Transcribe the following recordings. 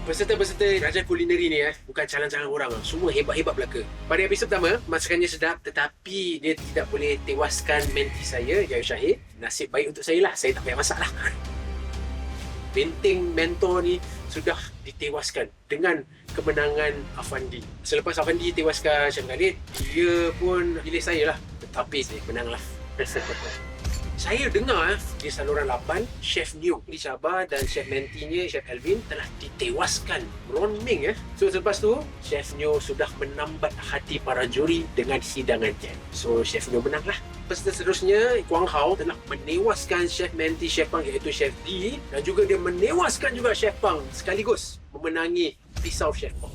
Peserta-peserta Raja Kulineri ni bukan calon-calon orang. Semua hebat-hebat belaka. Pada episod pertama, masakannya sedap tetapi dia tidak boleh tewaskan menti saya, Jaya Syahir. Nasib baik untuk saya lah, saya tak payah masak lah. Benteng mentor ni sudah ditewaskan dengan kemenangan Afandi. Selepas Afandi tewaskan Chef Khalid, dia pun pilih saya lah. Tetapi saya menang lah. Saya dengar di saluran 8, Chef Neo di Sabah dan Chef mentinya, Chef Alvin telah ditewaskan. Ronming. So selepas tu, Chef Neo sudah menambat hati para juri dengan hidangannya. So Chef Neo menang lah. Peserta seterusnya, Kuang Hao telah menewaskan Chef menti Chef Pang iaitu Chef D dan juga dia menewaskan juga Chef Pang sekaligus memenangi pisau Chef Pang.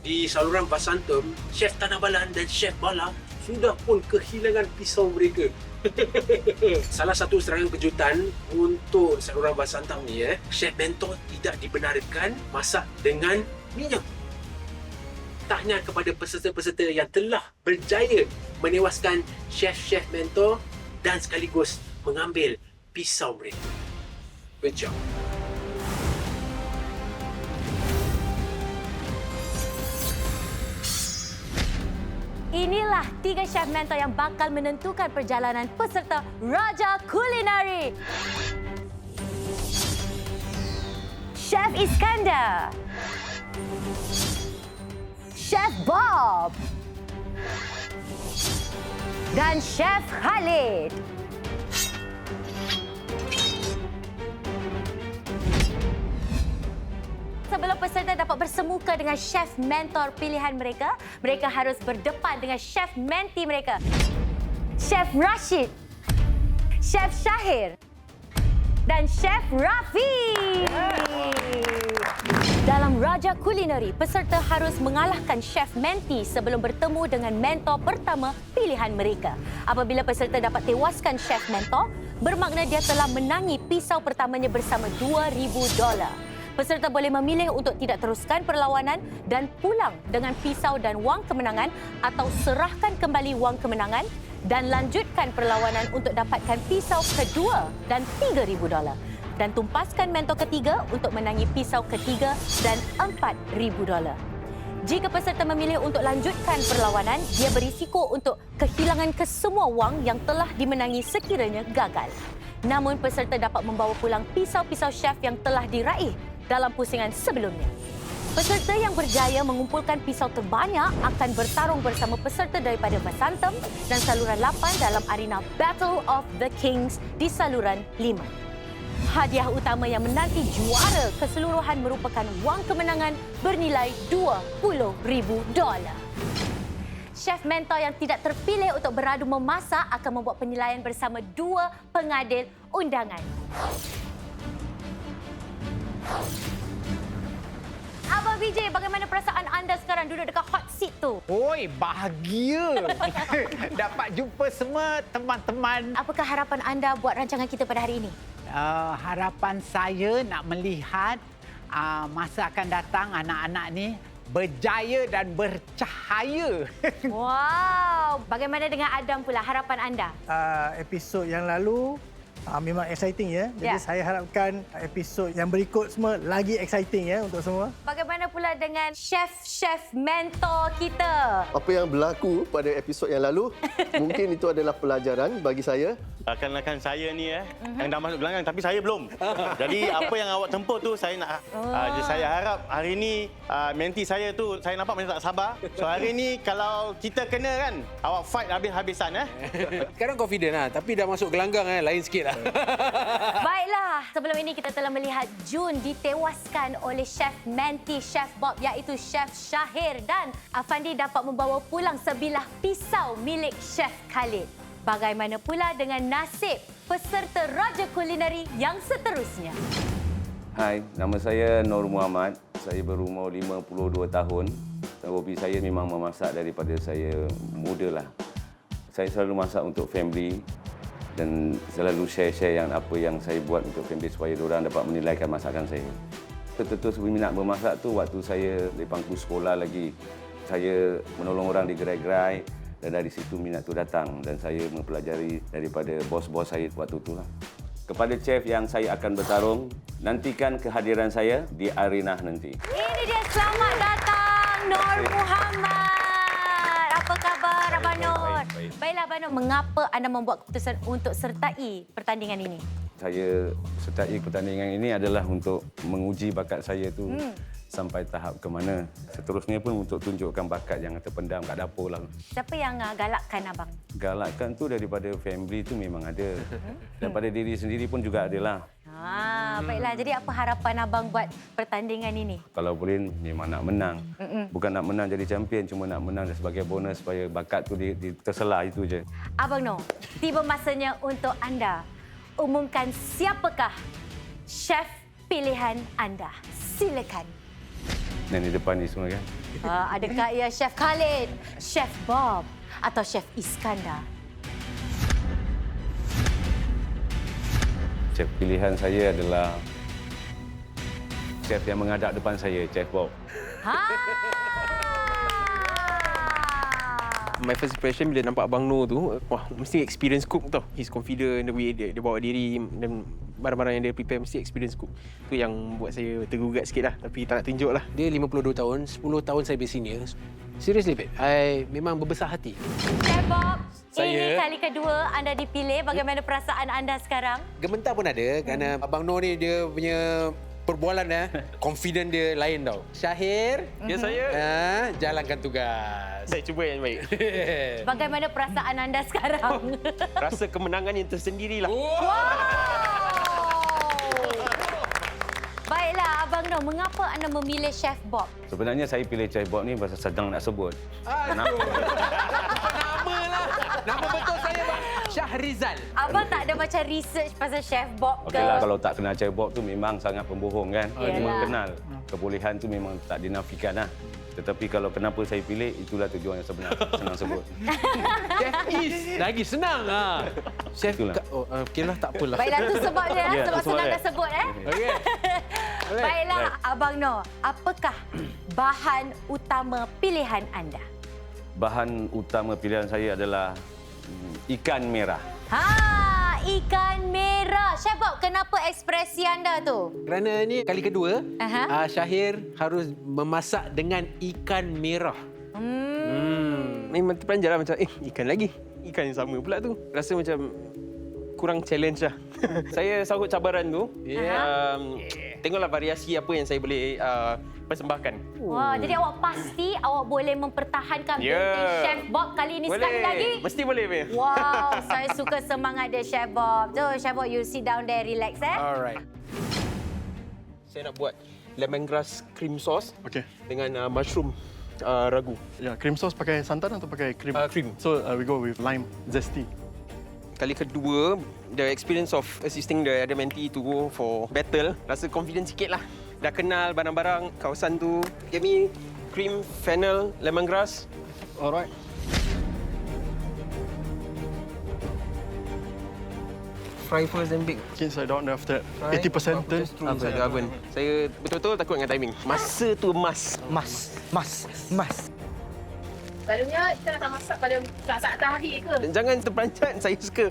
Di saluran Vasantham, Chef Tanah Balan dan Chef Bala sudah pun kehilangan pisau mereka. Salah satu serangan kejutan untuk saluran Vasantham ni, Chef Mentor tidak dibenarkan masak dengan minyak. Tahniah kepada peserta-peserta yang telah berjaya menewaskan Chef Mentor dan sekaligus mengambil pisau mereka. Good job. Inilah 3 chef mentor yang bakal menentukan perjalanan peserta Raja Kulineri. Chef Iskandar, Chef Bob, dan Chef Khalid. Sebelum peserta dapat bersemuka dengan chef mentor pilihan mereka, mereka harus berdepan dengan chef menti mereka. Chef Rashid, Chef Syahir, dan Chef Rafi. Dalam Raja Kulineri, peserta harus mengalahkan chef menti sebelum bertemu dengan mentor pertama pilihan mereka. Apabila peserta dapat tewaskan chef mentor, bermakna dia telah menangi pisau pertamanya bersama $2,000. Peserta boleh memilih untuk tidak teruskan perlawanan dan pulang dengan pisau dan wang kemenangan atau serahkan kembali wang kemenangan dan lanjutkan perlawanan untuk dapatkan pisau kedua dan $3,000 dan tumpaskan mentor ketiga untuk menangi pisau ketiga dan $4,000. Jika peserta memilih untuk lanjutkan perlawanan, dia berisiko untuk kehilangan kesemua wang yang telah dimenangi sekiranya gagal. Namun peserta dapat membawa pulang pisau-pisau chef yang telah diraih dalam pusingan sebelumnya. Peserta yang berjaya mengumpulkan pisau terbanyak akan bertarung bersama peserta daripada Vasantham dan saluran 8 dalam arena Battle of the Kings di saluran 5. Hadiah utama yang menanti juara keseluruhan merupakan wang kemenangan bernilai $20,000. Chef mentor yang tidak terpilih untuk beradu memasak akan membuat penilaian bersama 2 pengadil undangan. Abang Vijay, bagaimana perasaan anda sekarang duduk dekat hot seat tu? Oi, bahagia. Dapat jumpa semua teman-teman. Apakah harapan anda buat rancangan kita pada hari ini? Harapan saya nak melihat masa akan datang anak-anak ni berjaya dan bercahaya. Wow, bagaimana dengan Adam pula, harapan anda? Episod yang lalu memang exciting ya. Jadi saya harapkan episod yang berikut semua lagi exciting ya untuk semua. Bagaimana pula dengan chef mentor kita? Apa yang berlaku pada episod yang lalu, mungkin itu adalah pelajaran bagi saya. Rakan-rakan saya ni yang dah masuk gelanggang tapi saya belum. Jadi apa yang awak tempuh tu saya nak. Saya harap hari ni menti saya tu saya nampak macam tak sabar. So hari ni kalau kita kena kan, awak fight habis-habisan. Sekarang confident lah, tapi dah masuk gelanggang lain sikit lah. Baiklah, sebelum ini kita telah melihat Jun ditewaskan oleh chef menti Chef Bob iaitu Chef Syahir dan Afandi dapat membawa pulang sebilah pisau milik Chef Khalid. Bagaimana pula dengan nasib peserta Raja Kulineri yang seterusnya? Hai, nama saya Nur Muhammad. Saya berumur 52 tahun. Hobi saya memang memasak daripada saya muda lah. Saya selalu masak untuk family dan selalu share yang apa yang saya buat untuk family supaya diorang dapat menilaikan masakan saya. Betul-betul minat memasak tu waktu saya di bangku sekolah lagi. Saya menolong orang di gerai-gerai dan dari situ minat tu datang dan saya mempelajari daripada bos-bos saya waktu itulah. Kepada chef yang saya akan bertarung, nantikan kehadiran saya di arena nanti. Ini dia, selamat datang Nur Muhammad. Apa khabar Abang Nur? Baiklah Abang Nur, mengapa anda membuat keputusan untuk sertai pertandingan ini? Saya sertai pertandingan ini adalah untuk menguji bakat saya tu sampai tahap ke mana. Seterusnya pun untuk tunjukkan bakat yang terpendam kat dapur lah. Siapa yang galakkan abang? Galakkan tu daripada family tu memang ada. Daripada diri sendiri pun juga ada lah. Baiklah. Jadi apa harapan abang buat pertandingan ini? Kalau boleh memang nak menang. Bukan nak menang jadi champion, cuma nak menang sebagai bonus supaya bakat tu terselah, itu je. Abang Nur, tiba masanya untuk anda umumkan siapakah chef pilihan anda. Silakan. Dan di depan ni semua kan. Adakah ia Chef Khalid, Chef Bob atau Chef Iskandar? Chef pilihan saya adalah chef yang menghadap depan saya, Chef Bob. My first impression bila nampak Abang Nur tu, wah, mesti experience cook tau. He's confident, the way dia bawa diri dan barang-barang yang dia prepare mesti experience cook. Tu yang buat saya tergugat sikit lah. Tapi tak nak tunjuk lah. Dia 52 tahun, 10 tahun saya bersenior. Seriously, babe, I memang berbesar hati. Chef Bob, ini Saya- kali kedua anda dipilih. Bagaimana perasaan anda sekarang? Gementar pun ada kerana Abang Nur ni dia punya perbualan confident dia lain tau. Syahir, ya saya. Jalankan tugas. Saya cuba yang baik. Bagaimana perasaan anda sekarang? Rasa kemenangan yang tersendirilah. Baiklah, Abang Nur, mengapa anda memilih Chef Bob? Sebenarnya saya pilih Chef Bob ni pasal sedang nak sebut. Nama lah. Nama betul saya Bang Syahrizal. Abang tak ada macam research pasal Chef Bob ke? Okeylah, kalau tak kenal Chef Bob tu memang sangat pembohong kan. Yalah. Memang kenal. Kebolehan tu memang tak dinafikan lah. Tetapi kalau kenapa saya pilih, itulah tujuan yang sebenar. Senang sebut. Chef Is lagi senang. Chef Itulah. okeylah, tak apalah. Baiklah, tu sebabnya Ya, sebab tu senang sebab dah sebut Okey. Baiklah, Abang Nur, apakah bahan utama pilihan anda? Bahan utama pilihan saya adalah ikan merah. Ikan merah. Chef Bob, kenapa ekspresi anda tu? Kerana ni kali kedua, Aha. Syahir harus memasak dengan ikan merah. Memang terperanjat lah macam, ikan lagi. Ikan yang sama pula tu. Rasa macam kurang challenge lah. Saya sanggup cabaran tu. Tengoklah variasi apa yang saya boleh persembahkan. Wah, jadi awak pasti awak boleh mempertahankan built-in Chef Bob kali ini sekali lagi? Mesti boleh, Mia. Wow, saya suka semangat dia Chef Bob. So, Chef Bob, you sit down there, relax Alright. Saya nak buat lemongrass cream sauce dengan mushroom ragu. Ya, cream sauce pakai santan atau pakai cream? Cream. So we go with lime zesty. Kali kedua, the experience of assisting the other mentee to go for battle, rasa confident sikit lah. Dah kenal barang-barang kawasan tu. Give me cream, fennel, lemongrass. Alright. Fry first then bake. Okay, so down after Fry, 80% turn. just throw inside the oven. Saya betul-betul takut dengan timing. Masa tu emas. Mas. Selalunya kita nak masak pada saat hari ke? Jangan terperanjat. Saya suka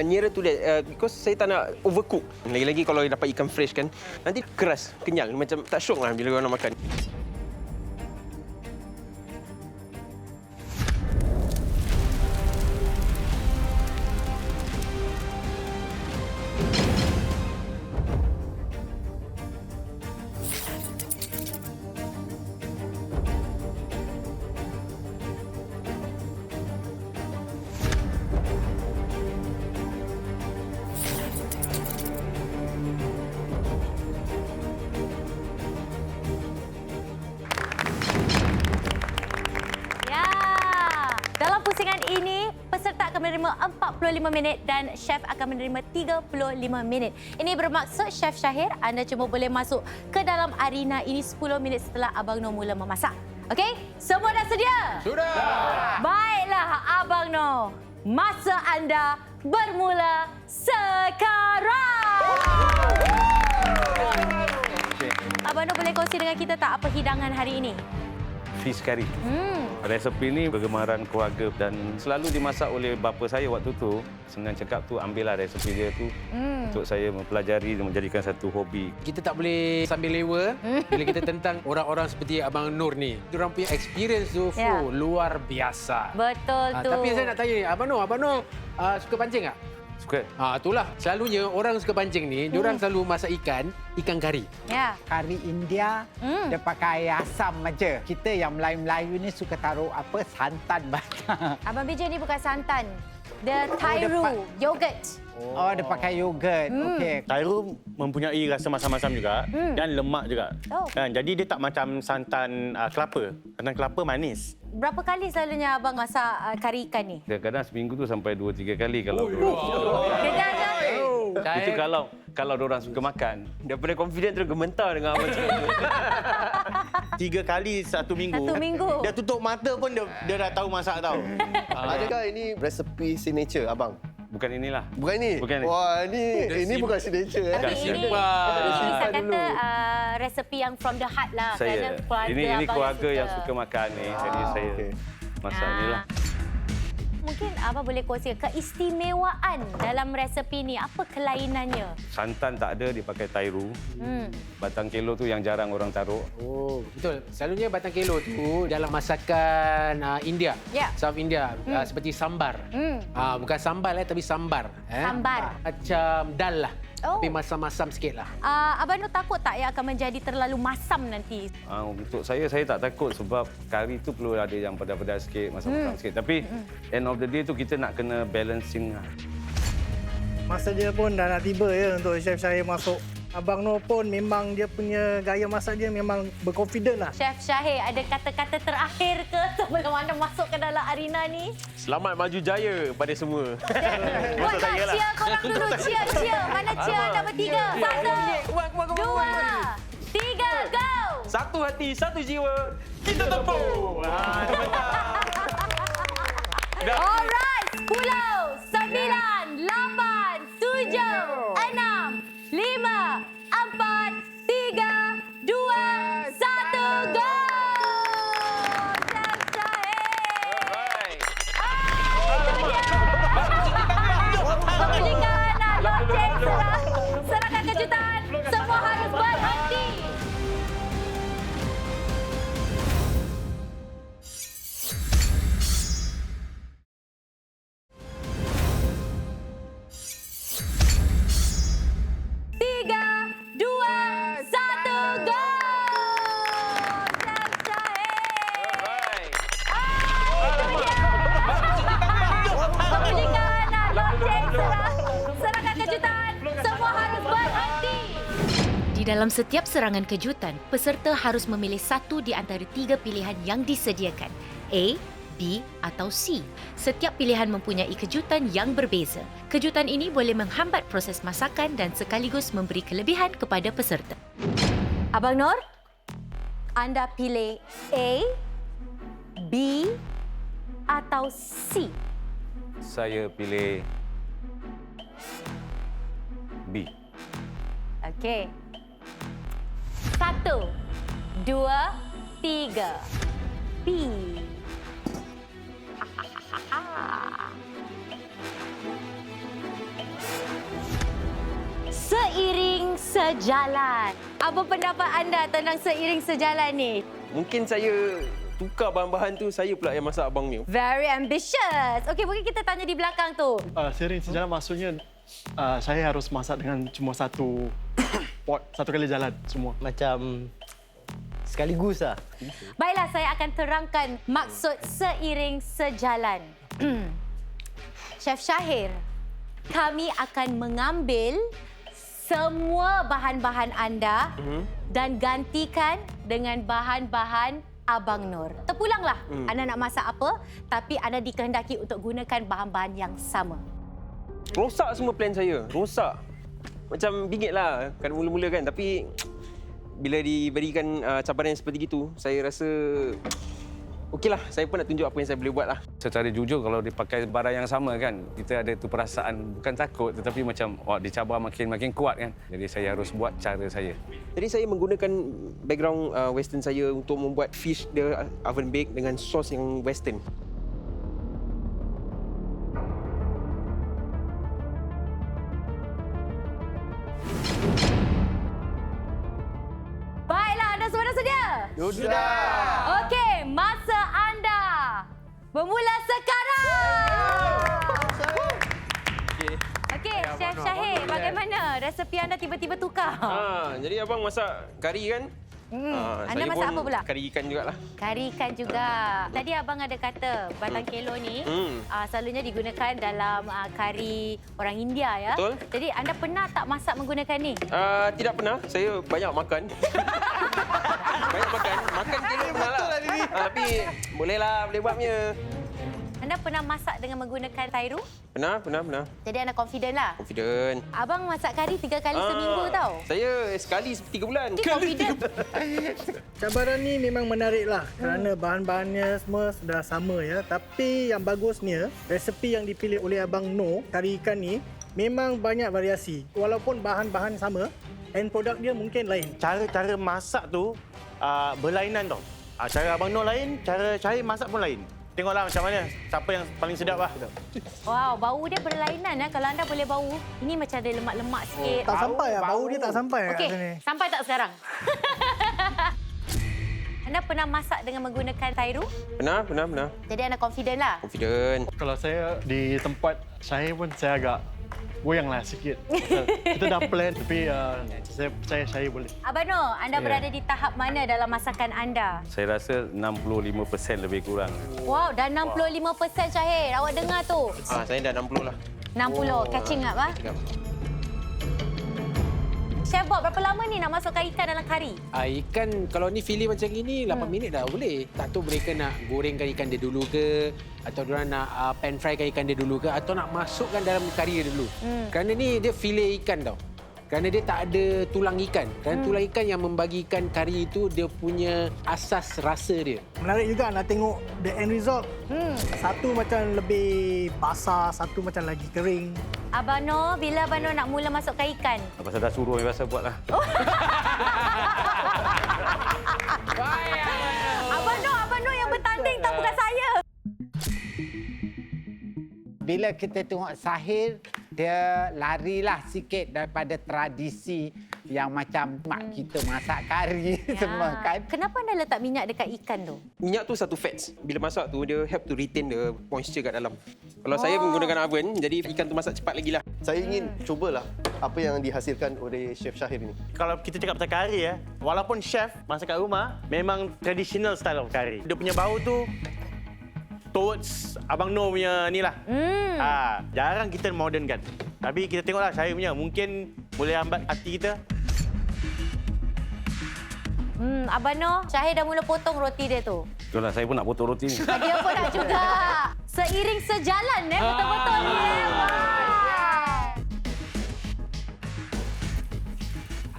nearer to that because saya tak nak overcook. Lagi-lagi kalau dapat ikan fresh kan, nanti keras, kenyal. Macam tak syok lah bila orang nak makan. Dalam pusingan ini, peserta akan menerima 45 minit dan chef akan menerima 35 minit. Ini bermaksud Chef Syahir, anda cuma boleh masuk ke dalam arena ini 10 minit setelah Abang Nur mula memasak. Okey? Semua dah sedia? Sudah! Baiklah, Abang Nur. Masa anda bermula sekarang. Abang Nur boleh kongsi dengan kita tak apa hidangan hari ini? fish curry. Resepi ni bergemaran keluarga dan selalu dimasak oleh bapa saya waktu tu. Senang cakap tu, ambillah resepi dia tu untuk saya mempelajari dan menjadikan satu hobi. Kita tak boleh sambil lewa bila kita tentang orang-orang seperti Abang Nur ni. Diorang punya experience tu Ya. luar biasa. Betul tu. Tapi saya nak tanya ni, Abang Nur suka pancing tak? Suka? Itulah. Selalunya orang suka pancing ni, diorang selalu masak ikan kari. Ya. Kari India, dia pakai asam aja. Kita yang Melayu-Melayu ni suka taruh apa santan banyak. Abang BJ ni bukan santan. Dia Thairu, yogurt. Oh, dia pakai yogurt. Okey. Thairu mempunyai rasa masam-masam juga dan lemak juga. Oh. Kan? Jadi dia tak macam santan kelapa. Santan kelapa manis. Berapa kali selalunya abang masak kari ikan ni? Kadang-kadang seminggu tu sampai 2-3 kali kalau Kejar je. itu kalau orang suka makan. Daripada confident terus gementar dengan abang cakap tu. 3 kali satu minggu. Satu minggu. Dia tutup mata pun dia dah tahu masak tau. Adakah ini resepi signature abang? Bukan inilah. Bukan ini? Bukan ini. Wah, ini bukan signature. Tapi ini bisa kata resepi yang from the heart lah. Saya. Kerana keluarga Ini abang keluarga yang suka makan ni. Jadi saya masak inilah. Mungkin abang boleh kongsi keistimewaan dalam resepi ni. Apa kelainannya? Santan tak ada, dipakai Thairu. Batang kelo tu yang jarang orang taruh. Oh, betul. Selalunya batang kelo tu dalam masakan India. Ya. South India. Seperti sambar. Bukan sambal tapi sambar. Sambar. Macam dal lah. Oh. Tapi masam-masam sikit lah. Abang Nur takut tak ia akan menjadi terlalu masam nanti? Untuk saya tak takut sebab kari tu perlu ada yang pedas-pedas sikit, masam-masam sikit. Tapi end of the day tu kita nak kena balancing lah. Masa dia pun dah nak tiba ya untuk Chef Syahir masuk. Abang Nur pun memang dia punya gaya masak dia memang berconfident lah. Chef Syahir, ada kata-kata terakhir ke sebelum anda masuk ke dalam arena ni? Selamat maju jaya pada semua. Buat tak cheer korang dulu. Cheer. Mana cheer anda bertiga? 1, 2, 3, go! Satu hati, satu jiwa. Kita tepuk. Alright, 10, 9, 8, 7, 6, 5, 4, 3, 2, 1, go! Chef Syahir! Kemudian loceng serangan kejutan. Semua harus berhenti. Dalam setiap serangan kejutan, peserta harus memilih satu di antara 3 pilihan yang disediakan. A, B atau C. Setiap pilihan mempunyai kejutan yang berbeza. Kejutan ini boleh menghambat proses masakan dan sekaligus memberi kelebihan kepada peserta. Abang Nur, anda pilih A, B atau C? Saya pilih B. Okey. 1, 2, 3. B. Seiring sejalan. Apa pendapat anda tentang seiring sejalan ni? Mungkin saya tukar bahan-bahan tu, saya pula yang masak abang ni. Very ambitious. Okey, mungkin kita tanya di belakang tu. Seiring sejalan maksudnya saya harus masak dengan cuma satu pot, satu kali jalan semua. Macam sekaligus lah. Baiklah, saya akan terangkan maksud seiring sejalan. Chef Syahir, kami akan mengambil semua bahan-bahan anda dan gantikan dengan bahan-bahan Abang Nur. Terpulanglah anda nak masak apa, tapi anda dikehendaki untuk gunakan bahan-bahan yang sama. Rosak semua plan saya. Rosak. Macam bingit lah kan mula-mula kan. Tapi bila diberikan cabaran seperti itu, saya rasa okeylah, saya pun nak tunjuk apa yang saya boleh buat lah. Secara jujur kalau dia pakai barang yang sama kan, kita ada tu perasaan bukan takut tetapi macam dicabar makin kuat kan. Jadi saya harus buat cara saya. Jadi saya menggunakan background western saya untuk membuat fish dia oven bake dengan sos yang western. Baiklah, anda semua dah sedia? Sudah. Okey, masa anda bermula sekarang. Okey, Chef Syahir, bagaimana resepi anda tiba-tiba tukar? Jadi abang masak kari kan? Anda Saya masak pun apa pula? Kari ikan jugalah. Kari ikan juga. Tadi abang ada kata batang kelo ni selalunya digunakan dalam kari orang India ya. Betul. Jadi anda pernah tak masak menggunakan ni? Tidak pernah. Saya banyak makan. Banyak makan. Makan kira pernah lah. Tapi boleh buat punya. Anda pernah masak dengan menggunakan tairu? Pernah. Jadi anda confident lah? Confident. Abang masak kari 3 kali seminggu tau. Saya sekali 3 bulan. Jadi confident. Cabaran ni memang menarik lah kerana bahan-bahannya semua sudah sama ya. Tapi yang bagusnya, resepi yang dipilih oleh Abang Noh, kari ikan ni memang banyak variasi. Walaupun bahan-bahan sama, end product dia mungkin lain. Cara masak tu berlainan tau. Cara Abang Noh lain, cara saya masak pun lain. Tengoklah macam mana, siapa yang paling sedap lah. Wow, bau dia berlainan ya. Kalau anda boleh bau, ini macam ada lemak-lemak sikit. Tak sampai lah, bau dia tak sampai Okey, kat sini. sampai tak sekarang? Anda pernah masak dengan menggunakan tairu? Pernah. Jadi anda confident lah? Confident. Kalau saya di tempat Syahir pun saya agak goyanglah sikit. Kita dah plan tapi saya percaya Syahir boleh. Abang Noh, anda Ya. berada di tahap mana dalam masakan anda? Saya rasa 65% lebih kurang. Wow, dah 65% Syahir. Awak dengar tu? Saya dah 60 lah. 60, catching up ah. Chef Bob, berapa lama ni nak masukkan ikan dalam kari? Ikan kalau ni filet macam ini 8 minit dah boleh. Tak tahu mereka nak gorengkan ikan dia dulu ke atau diorang nak pan frykan ikan dia dulu ke atau nak masukkan dalam kari dia dulu. Kerana ni dia filet ikan tau. Kerana dia tak ada tulang ikan. Kerana tulang ikan yang membagikan kari itu dia punya asas rasa dia. Menarik juga nak tengok the end result. Satu macam lebih basah, satu macam lagi kering. Abang Noh, bila Abang Noh nak mula masukkan ikan? Pasal dah suruh biasa buatlah. Abang Noh yang bertanding tak bukan saya. Bila kita tengok Syahir, dia larilah sikit daripada tradisi yang macam mak kita masak kari semua kan. Kenapa anda letak minyak dekat ikan tu? Minyak tu satu fats. Bila masak tu, dia help to retain the moisture kat dalam. Kalau saya menggunakan oven, jadi ikan tu masak cepat lagi lah. Saya ingin cubalah apa yang dihasilkan oleh Chef Syahir ini. Kalau kita cakap pasal kari walaupun chef masak kat rumah, memang traditional style of kari. Dia punya bau tu towards Abang Noh punya ni lah. Jarang kita modern kan. Tapi kita tengoklah Syahir punya. Mungkin boleh hambat hati kita. Abang Noh, Syahir dah mula potong roti dia tu. Betul lah, saya pun nak potong roti ni. Dia pun nak juga. Seiring sejalan betul-betul ni.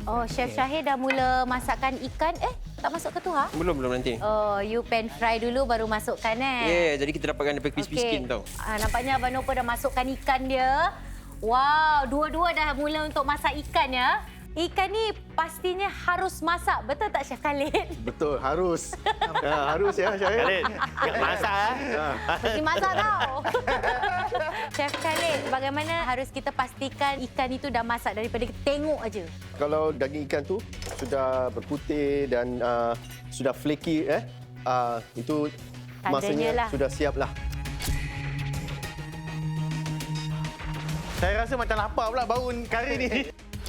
Oh, Chef Syahir dah mula masakkan ikan. Tak masuk ke tu ha? Belum nanti. Oh, you pan fry dulu baru masukkan Jadi kita dapatkan daripada crispy skin tau. Nampaknya Abang Noh pun dah masukkan ikan dia. Wow, dua-dua dah mula untuk masak ikan ya. Ikan ni pastinya harus masak. Betul tak Chef Khalid? Betul, harus. Harus ya Syahir. Khalid, masak Mesti masak tau. Chef Khalid, bagaimana harus kita pastikan ikan itu dah masak daripada kita tengok aja? Kalau daging ikan tu sudah berputih dan sudah flaky itu masanya lah. sudah siap lah. Saya rasa macam lapar pula bau kari ni.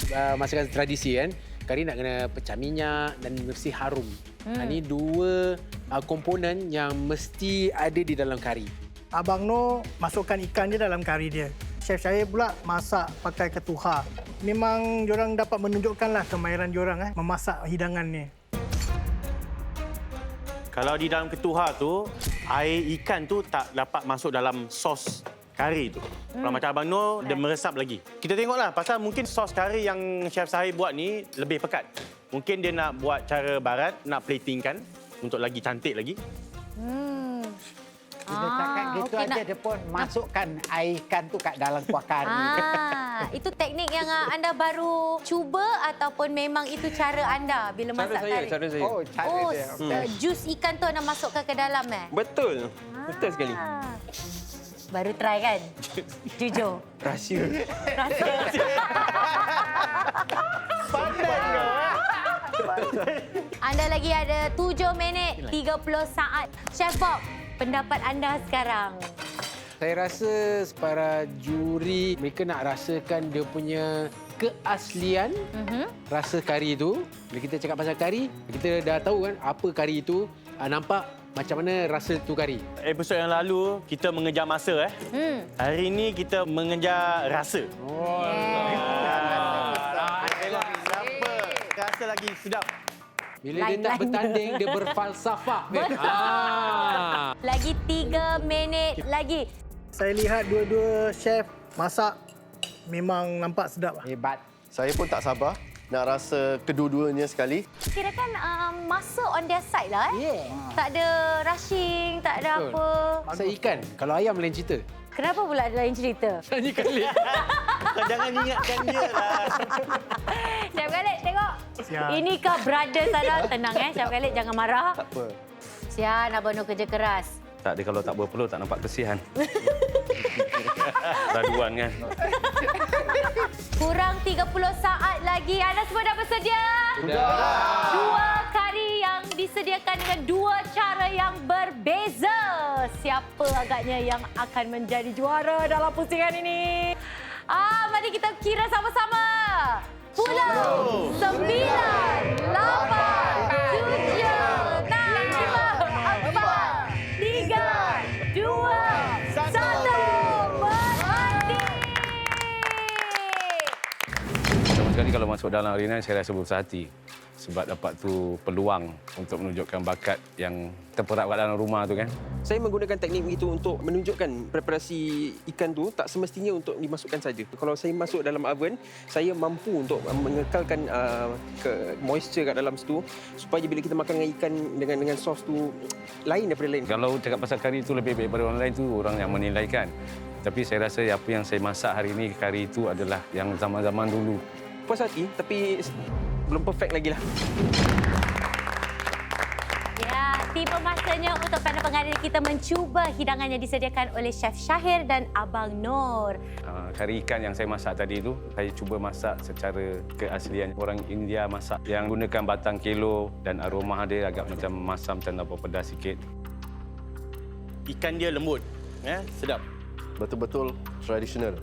Masakan tradisi kan. Kari nak kena pecah minyak dan mesti harum. Ini dua komponen yang mesti ada di dalam kari. Abang Noh masukkan ikan dia dalam kari dia. Chef Syahir pula masak pakai ketuha. Memang diorang dapat menunjukkanlah kemahiran diorang memasak hidangan ni. Kalau di dalam ketuha tu, air ikan tu tak dapat masuk dalam sos kari tu. Kalau macam Abang Noh, dia meresap lagi. Kita tengoklah, pasal mungkin sos kari yang Chef Syahir buat ni lebih pekat. Mungkin dia nak buat cara barat, nak platingkan untuk lagi cantik lagi. Bila cakap gitu okey, aja, dia pun masukkan air ikan tu kat dalam kuah kari. Itu teknik yang anda baru cuba ataupun memang itu cara anda bila masak kari? Cara saya. Oh, cara dia. Jus ikan tu anda masukkan ke dalam Betul. Betul sekali. Baru try kan? Jujur. Rahsia. Anda lagi ada 7 minit 30 saat. Chef Bob, pendapat anda sekarang? Saya rasa para juri mereka nak rasakan dia punya keaslian rasa kari itu. Bila kita cakap pasal kari, kita dah tahu kan apa kari itu. Nampak macam mana rasa tu kari. Episod yang lalu kita mengejar masa Hari ini kita mengejar rasa. Tengok siapa rasa lagi sedap. Bila dia tak bertanding, dia berfalsafah. Betul. Lagi 3 minit lagi. Saya lihat dua-dua chef masak memang nampak sedap lah. Hebat. Saya pun tak sabar nak rasa kedua-duanya sekali. Kirakan masa on their side lah. Tak ada rushing, tak ada apa. Pasal ikan, kalau ayam lain cerita. Kenapa pula ada lain cerita? Tanya Khalid. Kau jangan ingatkan dia lah. Chef Khalid, tengok. Siap. Inikah brother sana? Tenang Chef Khalid, jangan marah. Tak apa. Sian, Abang Nur kerja keras. Tak ada, kalau tak berpeluh tak nampak kesian. Raduan kan. Kurang 30 saat lagi. Anda semua dah bersedia? Dua kari yang disediakan dengan dua cara yang berbeza. Siapa agaknya yang akan menjadi juara dalam pusingan ini? Mari kita kira sama-sama. 10, 9, 8, 7, 6, 5, 4, 3, 2, 1. Berhenti! Sama sekali kalau masuk dalam arena, saya rasa berusaha hati. Sebab dapat tu peluang untuk menunjukkan bakat yang terperap kat dalam rumah tu kan. Saya menggunakan teknik begitu untuk menunjukkan preparasi ikan tu tak semestinya untuk dimasukkan saja. Kalau saya masuk dalam oven, saya mampu untuk mengekalkan moisture kat dalam situ supaya bila kita makan dengan ikan dengan sos tu lain daripada lain. Kalau cakap pasal kari itu lebih baik daripada orang lain tu orang yang menilaikan. Tapi saya rasa apa yang saya masak hari ini, kari itu adalah yang zaman-zaman dulu. Puas hati tapi belum perfect lagi lah. Ya, tiba masanya untuk panel pengadil kita mencuba hidangan yang disediakan oleh Chef Syahir dan Abang Nur. Kari ikan yang saya masak tadi itu, saya cuba masak secara keaslian orang India masak yang gunakan batang kelo dan aroma dia agak macam masam macam apa pedas sikit. Ikan dia lembut, sedap. Betul-betul tradisional.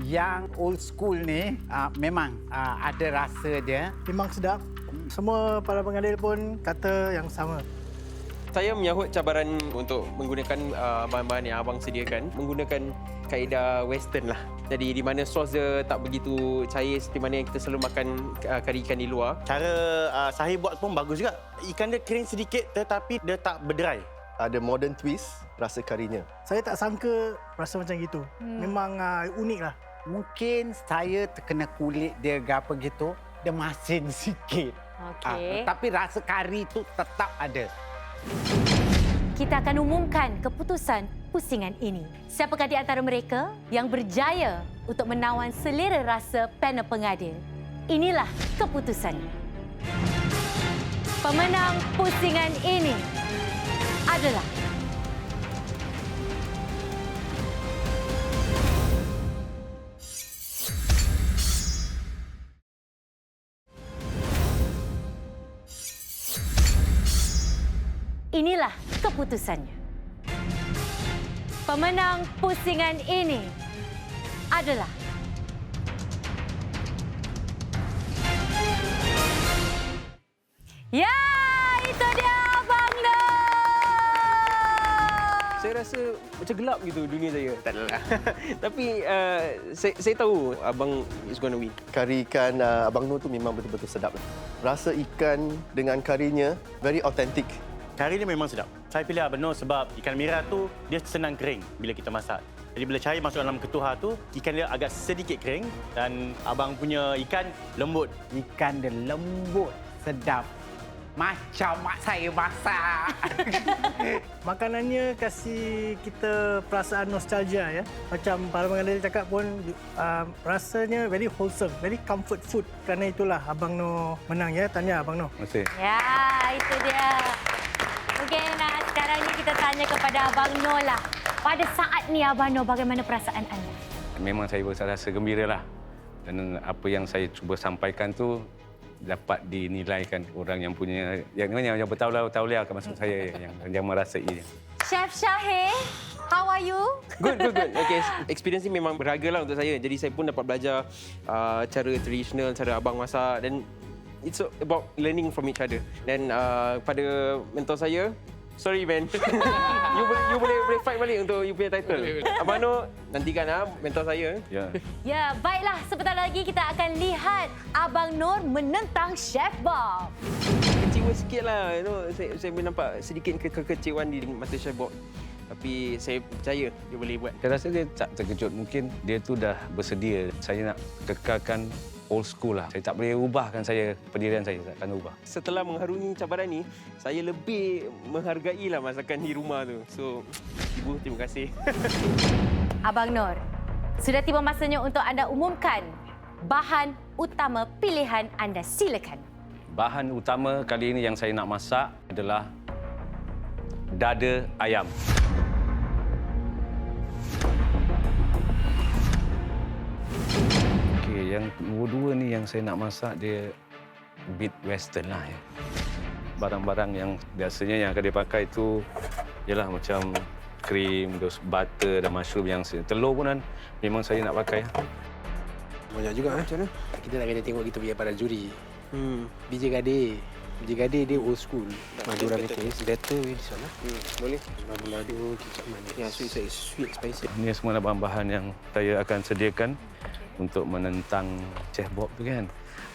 Yang old school ni memang ada rasa dia. Memang sedap. Semua para pengadil pun kata yang sama. Saya menyahut cabaran untuk menggunakan bahan-bahan yang abang sediakan, menggunakan kaedah western lah. Jadi di mana sos dia tak begitu cair seperti mana yang kita selalu makan kari ikan di luar. Cara Sahih buat pun bagus juga. Ikan dia kering sedikit tetapi dia tak berderai. Ada modern twist rasa karinya. Saya tak sangka rasa macam gitu. Memang unik lah. Mungkin saya terkena kulit dia ke apa gitu, dia masin sikit. Okey. Tapi rasa kari tu tetap ada. Kita akan umumkan keputusan pusingan ini. Siapakah di antara mereka yang berjaya untuk menawan selera rasa panel pengadil? Inilah keputusannya. Pemenang pusingan ini adalah inilah keputusannya. Pemenang pusingan ini adalah ya, itu dia Abang Nur. Saya rasa macam gelap gitu dunia saya. Tak adalah. Tapi saya tahu abang is going to win. Kari ikan Abang Nur tu memang betul-betul sedap. Rasa ikan dengan karinya very authentic. Kari dia memang sedap. Saya pilih Abang Nur sebab ikan merah tu dia senang kering bila kita masak. Jadi bila cari masuk dalam ketuhar tu, ikan dia agak sedikit kering dan abang punya ikan lembut. Ikan dia lembut, sedap. macam mak saya masak. Makanannya kasih kita perasaan nostalgia ya. Macam para pengadil cakap pun rasanya very wholesome, very comfort food. Kerana itulah Abang Noor menang ya. Tanya Abang Noor. Terima kasih. Ya, itu dia. Okey, nah sekarang ni kita tanya kepada Abang Noor lah. Pada saat ni Abang Noor, bagaimana perasaan anda? Memang saya rasa gembira lah. Dan apa yang saya cuba sampaikan tu dapat dinilaikan orang yang punya yang bertauliah akan masuk saya yang merasai. Chef Syahir, how are you? Good. Okay, experience ni memang berharga lah untuk saya. Jadi saya pun dapat belajar cara tradisional, cara abang masak dan it's about learning from each other. Dan pada mentor saya, sorry man, you boleh fight balik untuk you punya title. Abang Noor, nantikan mentor saya. Ya. Ya, baiklah. Sebentar lagi kita akan lihat Abang Noor menentang Chef Bob. Kecewa sikit lah, saya boleh nampak sedikit kekecewaan di mata Chef Bob. Tapi saya percaya dia boleh buat. Saya rasa dia tak terkejut. Mungkin dia tu dah bersedia. Saya nak kekalkan old school lah. Saya tak boleh ubahkan pendirian saya. Tak akan ubah. Setelah mengharungi cabaran ni, saya lebih menghargai lah masakan di rumah tu. So, Ibu, terima kasih. Abang Noor, sudah tiba masanya untuk anda umumkan bahan utama pilihan anda. Silakan. Bahan utama kali ini yang saya nak masak adalah dada ayam. Okey, yang dua ni yang saya nak masak dia bit western lah ya. Barang-barang yang biasanya yang akan dipakai itu ialah macam krim, terus butter dan mushroom yang telur pun kan memang saya nak pakai. Banyak juga. Macam mana? Kita nak kena tengok kita punya para juri. BJ Gade dia old school. Madura Manis, better with this one lah. Boleh. Balado, kicap manis. Ya, sweet, spicy. Ini semua adalah bahan-bahan yang saya akan sediakan untuk menentang Chef Bob tu kan.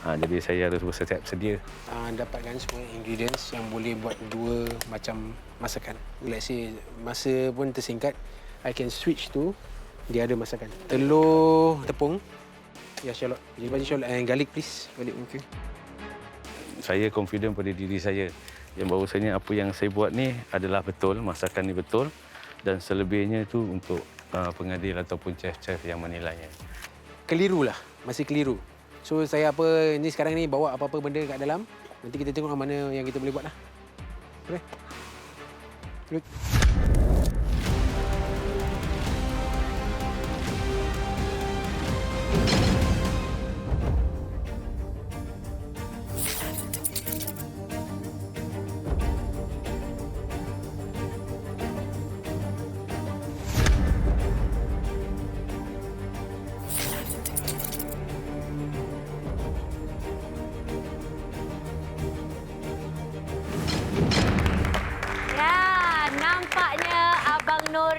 Jadi saya harus bersiap sedia. Dapatkan semua ingredients yang boleh buat dua macam masakan. Let's say masa pun tersingkat, I can switch to the other masakan. Telur tepung. Ya, shallot. Jadi bagi shallot and garlic please. Garlic, okay. Saya confident pada diri saya yang bahawasanya apa yang saya buat ni adalah betul, masakan ni betul dan selebihnya itu untuk pengadil ataupun chef-chef yang menilainya. Keliru lah, masih keliru. So saya apa ni sekarang ni bawa apa-apa benda kat dalam. Nanti kita tengok mana yang kita boleh buat lah. Boleh? Good.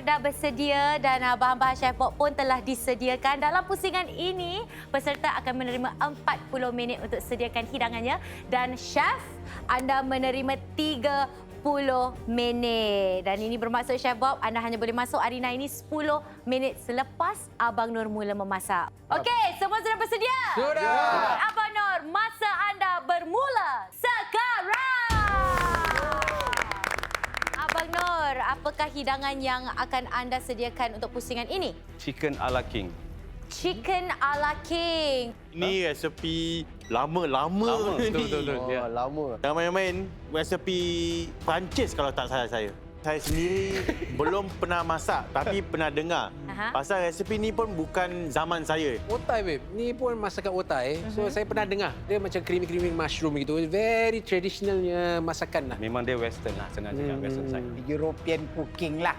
Dah bersedia dan bahan-bahan Chef Bob pun telah disediakan. Dalam pusingan ini, peserta akan menerima 40 minit untuk sediakan hidangannya dan Chef, anda menerima 30 minit. Dan ini bermaksud Chef Bob, anda hanya boleh masuk arena ini 10 minit selepas Abang Noor mula memasak. Okey, semua sudah bersedia? Sudah. Abang Noor, masa anda bermula sekarang. Abang Noor, apakah hidangan yang akan anda sediakan untuk pusingan ini? Chicken ala king. Chicken ala king. Ini resepi lama ni. Betul. Ya. Lama. Jangan main-main. Resepi Perancis kalau tak salah saya. Saya sendiri belum pernah masak tapi pernah dengar. Pasal resepi ni pun bukan zaman saya. Otai, babe. Ni pun masakan otai. So, saya pernah dengar. Dia macam creamy mushroom gitu. Very traditionalnya masakan lah. Memang dia western lah, senang cakap western side. European cooking lah.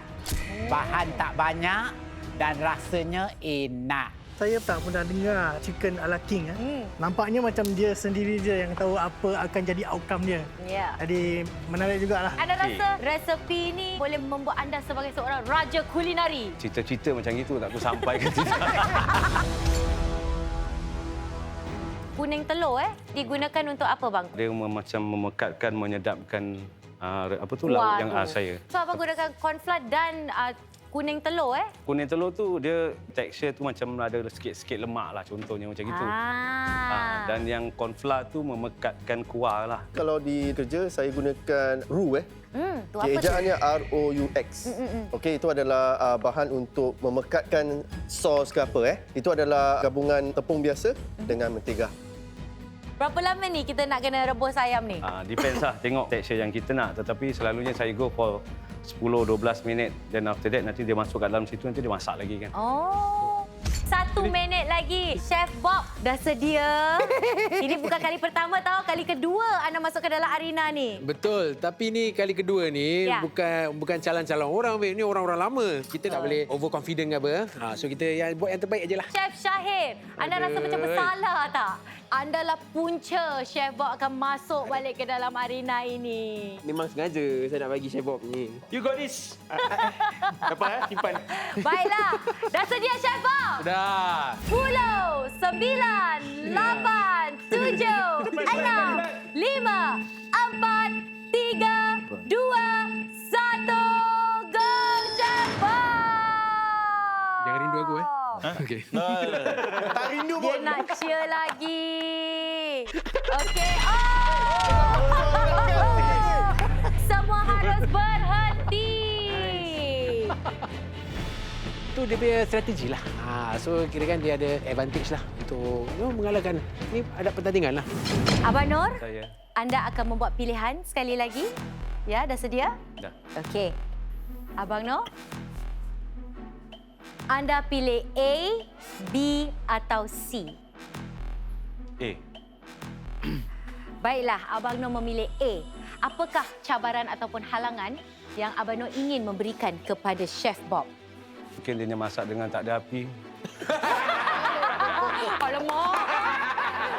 Bahan tak banyak dan rasanya enak. Saya tak pernah dengar chicken ala king. Nampaknya macam dia sendiri je yang tahu apa akan jadi outcome dia. Ya. Jadi menarik jugalah. Anda rasa resepi ini boleh membuat anda sebagai seorang raja kulinari? Cita-cita macam itu tak aku sampai ke tidak. Kuning telur digunakan untuk apa bang? Dia macam memekatkan, menyedapkan apa tu lauk yang saya. So abang gunakan cornflour dan kuning telur Kuning telur tu dia tekstur tu macam ada sikit-sikit lemak lah contohnya macam itu. Dan yang cornflour tu memekatkan kuah lah. Kalau di kerja saya gunakan roux Tu apa tu? ejaannya ROUX. Okey, itu adalah bahan untuk memekatkan sos ke apa Itu adalah gabungan tepung biasa dengan mentega. Berapa lama ni kita nak kena rebus ayam ni? Depends lah, tengok tekstur yang kita nak. Tetapi selalunya saya go for 10-12 minit. Then after that nanti dia masuk kat dalam situ, nanti dia masak lagi kan. Oh. 1 minit lagi. Chef Bob dah sedia. Ini bukan kali pertama tau, kali kedua anda masuk ke dalam arena ni. Betul, tapi ni kali kedua ni Ya. bukan calon-calon orang, babe. Ni orang-orang lama. Kita tak boleh overconfident ke apa. So kita buat yang terbaik ajalah. Chef Syahir, anda rasa macam bersalah tak? Anda lah punca Chef Bob akan masuk balik ke dalam arena ini. Memang sengaja saya nak bagi Chef Bob ni. You got this. Dapat simpan. Baiklah, dah sedia Chef Bob? Dah. 10, 9, 8, 7, 6, 5, 4, 3, 2, 1, go Chef Bob! Jangan rindu aku Okey. Tak rindu Dia pun. nak cheer lagi. Okey. Oh! Semua harus berhenti. Itu dia punya strategi lah. So kirakan dia ada advantage lah untuk mengalahkan. Ni ada pertandingan lah. Abang Nur, Saya anda akan membuat pilihan sekali lagi. Ya, dah sedia? dah. Okey. Abang Nur, anda pilih A, B atau C? Baiklah, Abang Nur memilih A. Apakah cabaran ataupun halangan yang Abang Nur ingin memberikan kepada Chef Bob? Mungkin dia masak dengan tak ada api. Alamak!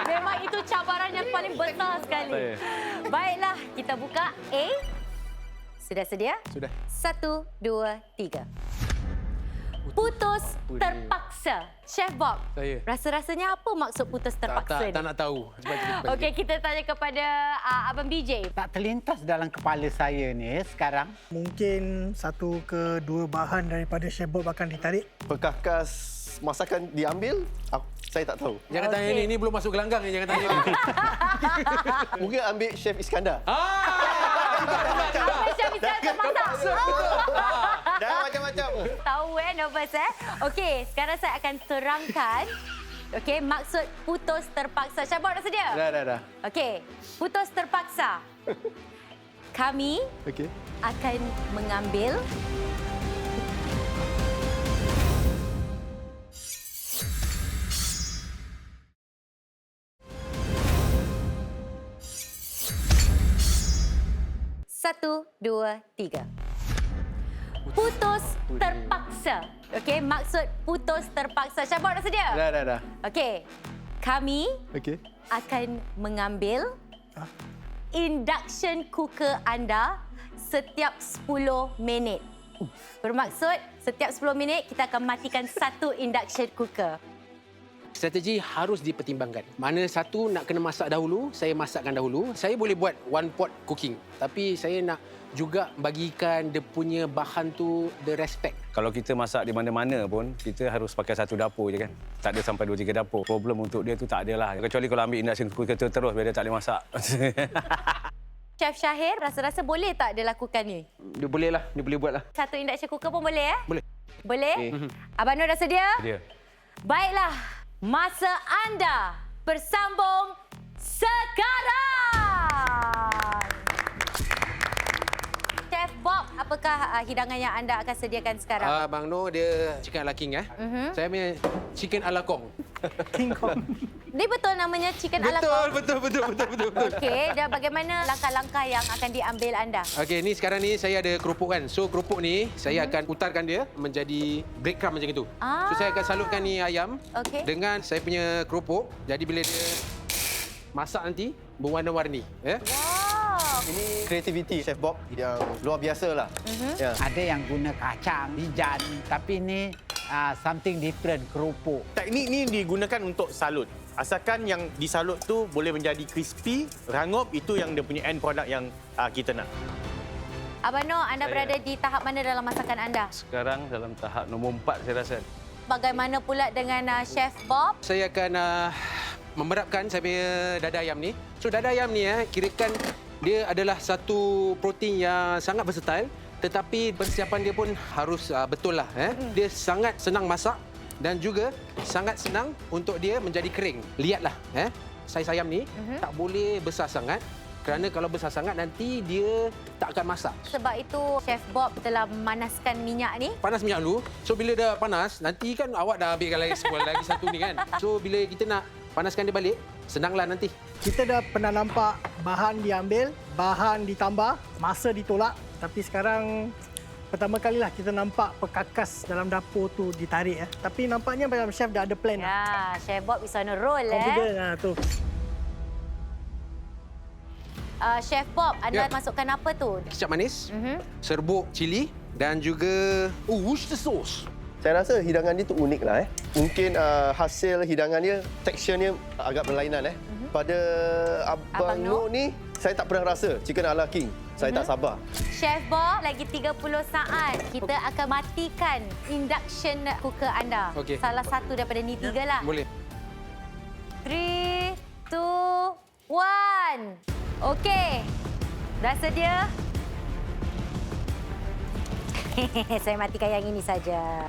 Memang itu cabaran yang paling besar sekali. Saya. Baiklah, kita buka A. Sudah sedia? Sudah. 1, 2, 3. Putus terpaksa. Chef Bob, Saya. rasa-rasanya apa maksud putus terpaksa ni? Tak nak tahu. Sebab kita Okey, kita tanya kepada Abang BJ. Tak terlintas dalam kepala saya ni sekarang. Mungkin 1 ke 2 bahan daripada Chef Bob akan ditarik. Perkakas masakan diambil, saya tak tahu. Jangan tanya ni belum masuk gelanggang ni. Jangan tanya ni. Mungkin ambil Chef Iskandar. Apa Chef Iskandar masak? Dah macam-macam. Tahu nervous Okey, sekarang saya akan terangkan maksud putus terpaksa. Chef Bob dah sedia? Dah. Okey, putus terpaksa. Kami akan mengambil Satu, dua, tiga. Putus terpaksa. Okey, maksud putus terpaksa. Chef Bob dah sedia? Dah. Okey. Kami Okey. akan mengambil induction cooker anda setiap 10 minit. Bermaksud setiap 10 minit kita akan matikan satu induction cooker. Strategi harus dipertimbangkan. Mana satu nak kena masak dahulu, saya masakkan dahulu. Saya boleh buat one pot cooking. Tapi saya nak juga bagikan dia punya bahan tu the respect. Kalau kita masak di mana-mana pun, kita harus pakai satu dapur je kan. Tak ada sampai 2-3 dapur. Problem untuk dia tu tak ada lah. Kecuali kalau ambil induction cooker terus, biar dia tak boleh masak. Chef Syahir, rasa-rasa boleh tak dia lakukan ni? Dia boleh lah, dia boleh buat lah. Satu induction cooker pun boleh Boleh. Boleh? Abang Nur dah sedia? Dia. Baiklah, masa anda bersambung sekarang. Chef Bob, apakah hidangan yang anda akan sediakan sekarang? Abang Nur dia chicken ala king Saya punya chicken ala kong. King Kong. Dia betul namanya chicken ala kong? Betul. Okey, dan bagaimana langkah-langkah yang akan diambil anda? Okey, ni sekarang ni saya ada kerupuk kan. So kerupuk ni saya akan putarkan dia menjadi breadcrumb macam itu. So saya akan salutkan ni ayam dengan saya punya kerupuk. Jadi bila dia masak nanti berwarna-warni, ya. Wow. Ini kreativiti Chef Bob yang luar biasa lah. Ya. Ada yang guna kacang, bijan, tapi ni something different, kerupuk. Teknik ni digunakan untuk salut. Asalkan yang disalut tu boleh menjadi crispy, rangup, itu yang dia punya end product yang kita nak. Abang Nur, anda berada di tahap mana dalam masakan anda? Sekarang dalam tahap nombor 4 saya rasa. Bagaimana pula dengan Chef Bob? Saya akan memerapkan saya punya dada ayam ni. So dada ayam ni kirakan dia adalah satu protein yang sangat versatile, tetapi persiapan dia pun harus betul lah. Dia sangat senang masak dan juga sangat senang untuk dia menjadi kering. Lihatlah, saiz ayam ni tak boleh besar sangat. Kerana kalau besar sangat nanti dia tak akan masak. Sebab itu Chef Bob telah memanaskan minyak ni. Panas minyak dulu. So bila dah panas, nanti kan awak dah ambil lagi satu ni kan. So bila kita nak panaskan dia balik, senanglah nanti. Kita dah pernah nampak bahan diambil, bahan ditambah, masa ditolak. Tapi sekarang pertama kalilah kita nampak perkakas dalam dapur tu ditarik. Tapi nampaknya macam chef dah ada plan. Ya, Chef Bob is on a roll. Confident tu. Chef Bob, anda masukkan apa tu? Kicap manis, serbuk cili dan juga Worcester sauce. Saya rasa hidangan dia tu unik lah. Mungkin hasil hidangan dia, teksturnya agak berlainan. Pada Abang Noh ni, saya tak pernah rasa chicken ala king. Saya tak sabar. Chef Bob, lagi 30 saat kita akan matikan induction cooker anda. Okey. Salah satu daripada ni 3 lah. Boleh. 3, 2, 1. Okey. Dah sedia? Saya matikan yang ini saja.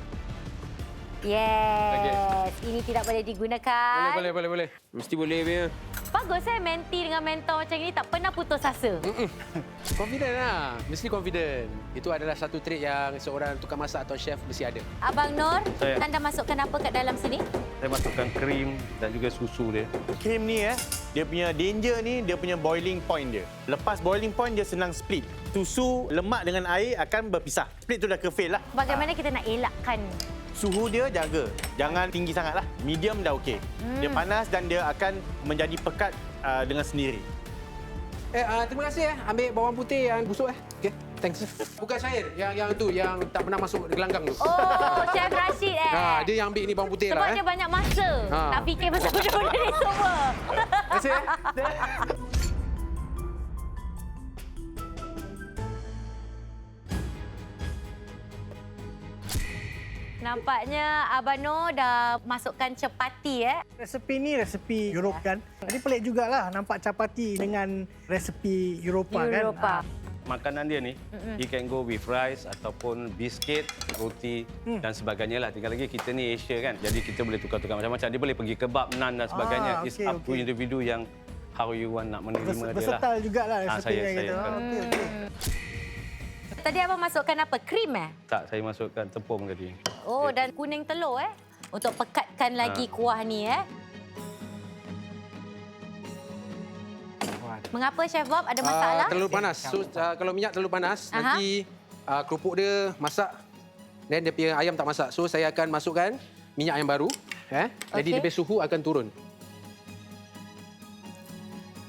Yes. Ini tidak boleh digunakan. Boleh. Mesti boleh punya. Bagus menti dengan mentor macam ini tak pernah putus asa. Confident lah. Mesti confident. Itu adalah satu trik yang seorang tukang masak atau chef mesti ada. Abang Nur, Saya. anda masukkan apa kat dalam sini? Saya masukkan krim dan juga susu dia. Krim ni dia punya danger ni, dia punya boiling point dia. Lepas boiling point dia senang split. Susu, lemak dengan air akan berpisah. Split tu dah kefail lah. Bagaimana kita nak elakkan? Suhu dia jaga. Jangan tinggi sangatlah. Medium dah okey. Dia panas dan dia akan menjadi pekat dengan sendiri. Terima kasih Ambil bawang putih yang busuk Okey, thanks. Bukan saya yang tu yang tak pernah masuk gelanggang tu. Oh, Chef Rashid Dia yang ambil ni bawang putih Sebab lah. dia banyak masa nak fikir pasal benda-benda ni semua. Terima kasih. Nampaknya Abang Noh dah masukkan cepati Resepi ni resepi European. Jadi pelik jugalah nampak capati dengan resepi Eropah kan. Makanan dia ni, you can go with rice ataupun biscuit, roti dan sebagainya lah. Tinggal lagi kita ni Asia kan. Jadi kita boleh tukar-tukar macam-macam. Dia boleh pergi kebab, naan dan sebagainya. It's up to individu yang how you want nak menerima dia lah. Versatile jugalah resepinya gitu. Tadi abang masukkan apa? Krim Tak, saya masukkan tepung tadi. Oh, dan kuning telur untuk pekatkan lagi kuah ni Mengapa Chef Bob ada masalah? Terlalu panas. So kalau minyak terlalu panas, nanti kerupuk dia masak dan dia punya ayam tak masak. So saya akan masukkan minyak yang baru. Jadi dia punya suhu akan turun.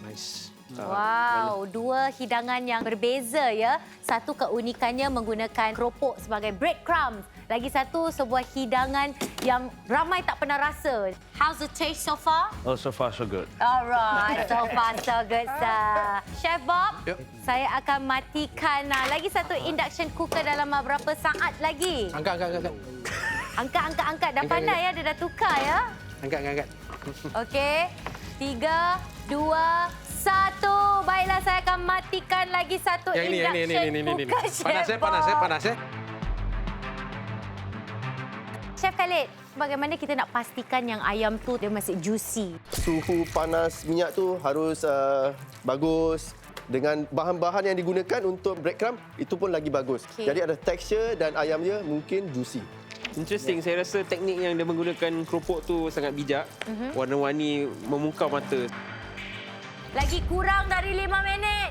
Nice. Wow, dua hidangan yang berbeza Satu keunikannya menggunakan keropok sebagai breadcrumbs. Lagi satu sebuah hidangan yang ramai tak pernah rasa. How's the taste so far? Oh, so far so good. Alright, so far so good, sir. Chef Bob, saya akan matikan lagi satu induction cooker dalam berapa saat lagi? Angkat. Angkat. Dah pandai dia dah tukar Angkat. Okey. 3, 2, 1. Baiklah, saya akan matikan lagi satu induction cooker. Panas. Chef Khalid, bagaimana kita nak pastikan yang ayam tu dia masih juicy? Suhu panas minyak tu harus bagus. Dengan bahan-bahan yang digunakan untuk breadcrumb, itu pun lagi bagus. Jadi ada tekstur dan ayam dia mungkin juicy. Interesting. Saya rasa teknik yang dia menggunakan keropok tu sangat bijak. Warna-warni memukau mata. Lagi kurang dari 5 minit.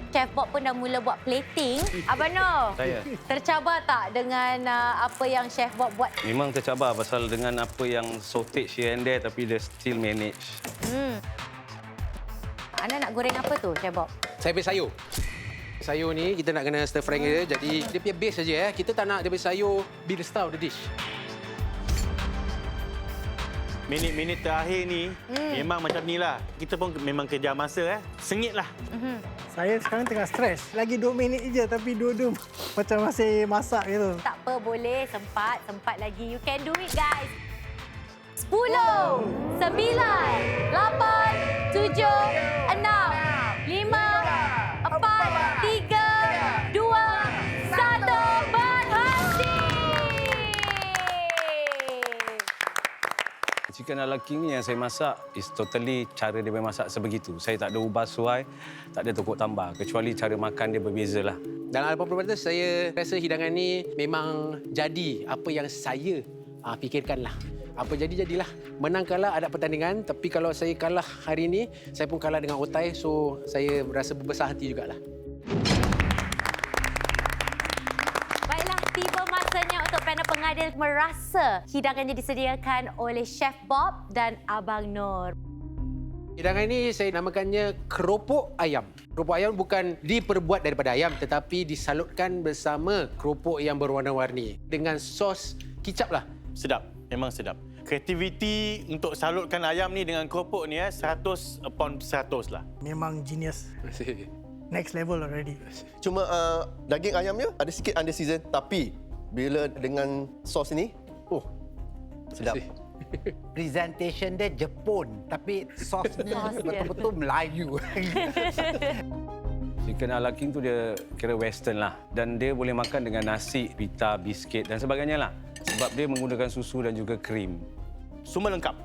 Chef Bob pun dah mula buat plating. Abang Noh, Saya. tercabar tak dengan apa yang Chef Bob buat? Memang tercabar pasal dengan apa yang sautage here and there tapi dia still manage. Anda nak goreng apa tu, Chef Bob? Saya ambil sayur. Sayur ni kita nak kena stir fry dia. Jadi dia punya base saja Kita tak nak dia punya sayur be the star of the dish. Minit-minit terakhir ni memang macam ni lah. Kita pun memang kejar masa Sengit lah. Saya sekarang tengah stres. Lagi 2 minit je tapi dua-dua macam masih masak gitu. Tak apa, boleh. Sempat lagi. You can do it, guys. 9, 8, 7, 6, 5, 4, 3, 2, 1. Berhenti! Chicken ala king ni yang saya masak is totally cara dia masak sebegitu. Saya tak ada ubah suai, tak ada tokok tambah. Kecuali cara makan dia berbezalah. Dalam 80% saya rasa hidangan ni memang jadi apa yang saya fikirkanlah. Apa jadilah. Menang kalah ada pertandingan, tapi kalau saya kalah hari ini, saya pun kalah dengan otai, so saya merasa berbesar hati jugalah. Baiklah, tiba masanya untuk panel pengadil merasa hidangannya disediakan oleh Chef Bob dan Abang Nur. Hidangan ini saya namakannya keropok ayam. Keropok ayam bukan diperbuat daripada ayam, tetapi disalutkan bersama keropok yang berwarna-warni dengan sos kicap lah. Sedap, memang sedap. Kreativiti untuk salutkan ayam ni dengan keropok ni 100 upon 100 lah. Memang genius. Next level already. Cuma daging ayamnya ada sikit under season, tapi bila dengan sos ni, sedap. Presentation dia Jepun, tapi sosnya betul-betul Melayu. Chicken ala king tu dia kira western lah. Dan dia boleh makan dengan nasi, pita, biskit dan sebagainya lah. Sebab dia menggunakan susu dan juga krim. Semua lengkap.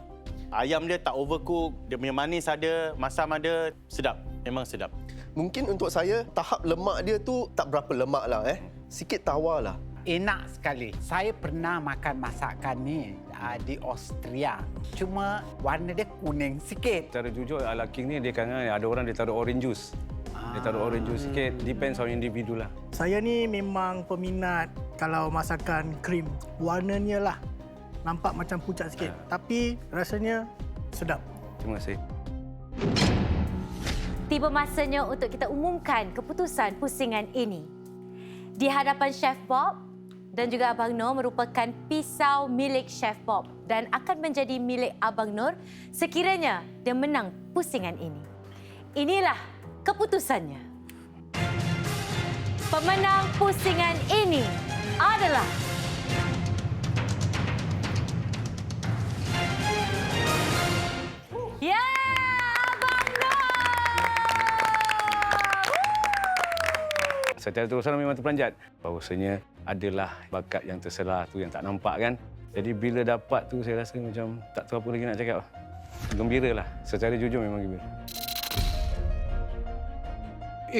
Ayam dia tak overcook, dia punya manis ada, masam ada, sedap. Memang sedap. Mungkin untuk saya, tahap lemak dia tu tak berapa lemak lah. Sikit tawar lah. Enak sekali. Saya pernah makan masakan ni di Austria. Cuma warna dia kuning sikit. Cara jujur ala king ni dia kan ada orang dia taruh orange juice. Dia taruh orange juice sikit, depends on individu lah. Saya ni memang peminat kalau masakan krim. Warnanya lah nampak macam pucat sikit, tapi rasanya sedap. Terima kasih. Tiba masanya untuk kita umumkan keputusan pusingan ini. Di hadapan Chef Bob dan juga Abang Nur merupakan pisau milik Chef Bob dan akan menjadi milik Abang Nur sekiranya dia menang pusingan ini. Inilah keputusannya. Pemenang pusingan ini adalah Abang Nur! Secara terus terang memang terperanjat. Bahawasanya adalah bakat yang terselah tu yang tak nampak kan. Jadi bila dapat tu saya rasa macam tak tahu apa lagi nak cakap. Gembiralah. Secara jujur memang gembira.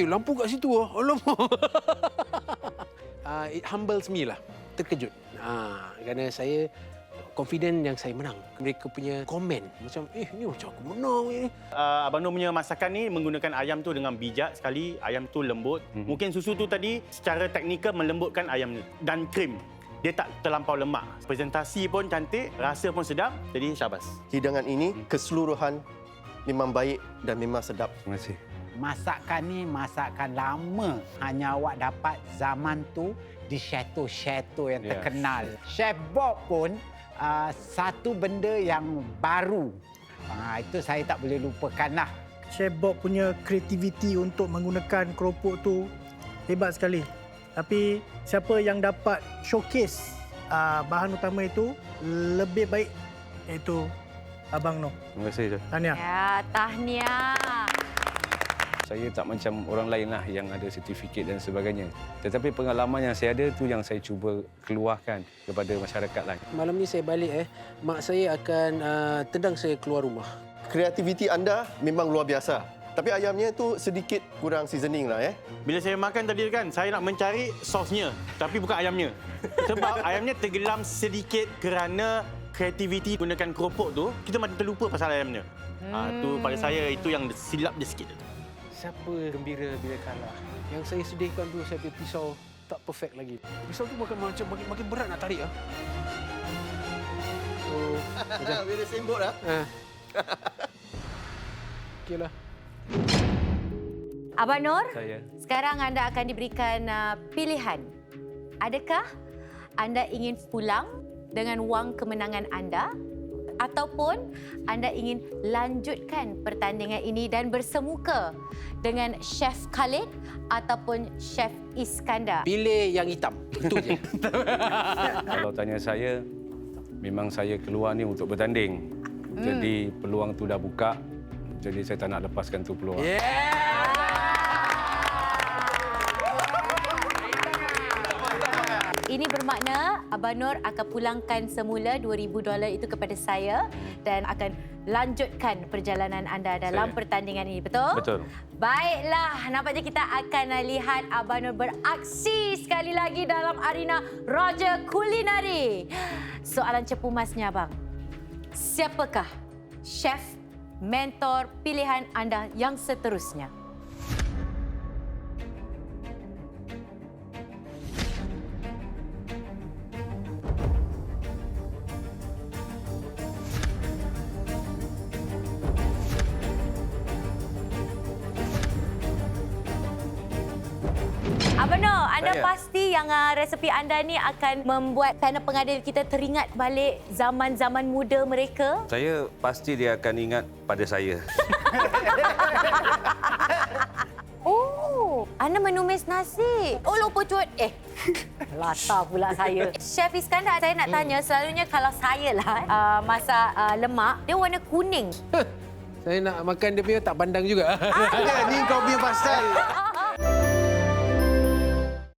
Lampu kat situ ah. Alamak. It humbles me lah. Terkejut. Kerana saya confident yang saya menang. Mereka punya komen macam, ni macam aku menang ni. Abang Nur punya masakan ni menggunakan ayam tu dengan bijak sekali. Ayam tu lembut. Mungkin susu tu tadi secara teknikal melembutkan ayam ni. Dan krim. Dia tak terlampau lemak. Presentasi pun cantik, rasa pun sedap. Jadi syabas. Hidangan ini keseluruhan memang baik dan memang sedap. Terima kasih. Masakan ni masakan lama. Hanya awak dapat zaman tu di chateau-chateau yang terkenal. Chef Bob pun satu benda yang baru. Itu saya tak boleh lupakan lah. Chef Bob punya kreativiti untuk menggunakan keropok tu hebat sekali. Tapi siapa yang dapat showcase bahan utama itu lebih baik, iaitu Abang Nur. Terima kasih. Tahniah. Ya, tahniah. Saya tak macam orang lain lah yang ada sertifikat dan sebagainya. Tetapi pengalaman yang saya ada tu yang saya cuba keluarkan kepada masyarakat lain. Malam ni saya balik mak saya akan tendang saya keluar rumah. Kreativiti anda memang luar biasa. Tapi ayamnya tu sedikit kurang seasoning lah Bila saya makan tadi kan, saya nak mencari sosnya. Tapi bukan ayamnya. Sebab ayamnya tergelam sedikit kerana kreativiti gunakan keropok tu. Kita macam terlupa pasal ayamnya. Tu pada saya itu yang silap dia sikit. Siapa gembira bila kalah? Yang saya sedihkan tu saya punya pisau tak perfect lagi. Pisau tu makin berat nak tarik . Bila sembut lah. Okeylah. Abang Nur, Saya. sekarang anda akan diberikan pilihan. Adakah anda ingin pulang dengan wang kemenangan anda ataupun anda ingin lanjutkan pertandingan ini dan bersemuka dengan Chef Khalid ataupun Chef Iskandar? Pilih yang hitam. Itu je. Kalau tanya saya, memang saya keluar ni untuk bertanding. Jadi peluang tu dah buka. Jadi saya tak nak lepaskan tu peluang. Ini bermakna Abang Nur akan pulangkan semula $2,000 itu kepada saya dan akan lanjutkan perjalanan anda dalam pertandingan ini. Betul? Betul. Baiklah, nampaknya kita akan lihat Abang Nur beraksi sekali lagi dalam arena Raja Kulineri. Soalan cepu masnya, Abang. Siapakah chef mentor pilihan anda yang seterusnya? Abang Nur, anda pasti yang resepi anda ni akan membuat panel pengadil kita teringat balik zaman-zaman muda mereka. Saya pasti dia akan ingat pada saya. Oh, anda menumis nasi. Oh, lupa cut. Latar pula saya. Chef Iskandar, saya nak tanya, selalunya kalau saya lah masak lemak, dia warna kuning. Saya nak makan dia punya tak pandang juga. Ni kau punya pasal.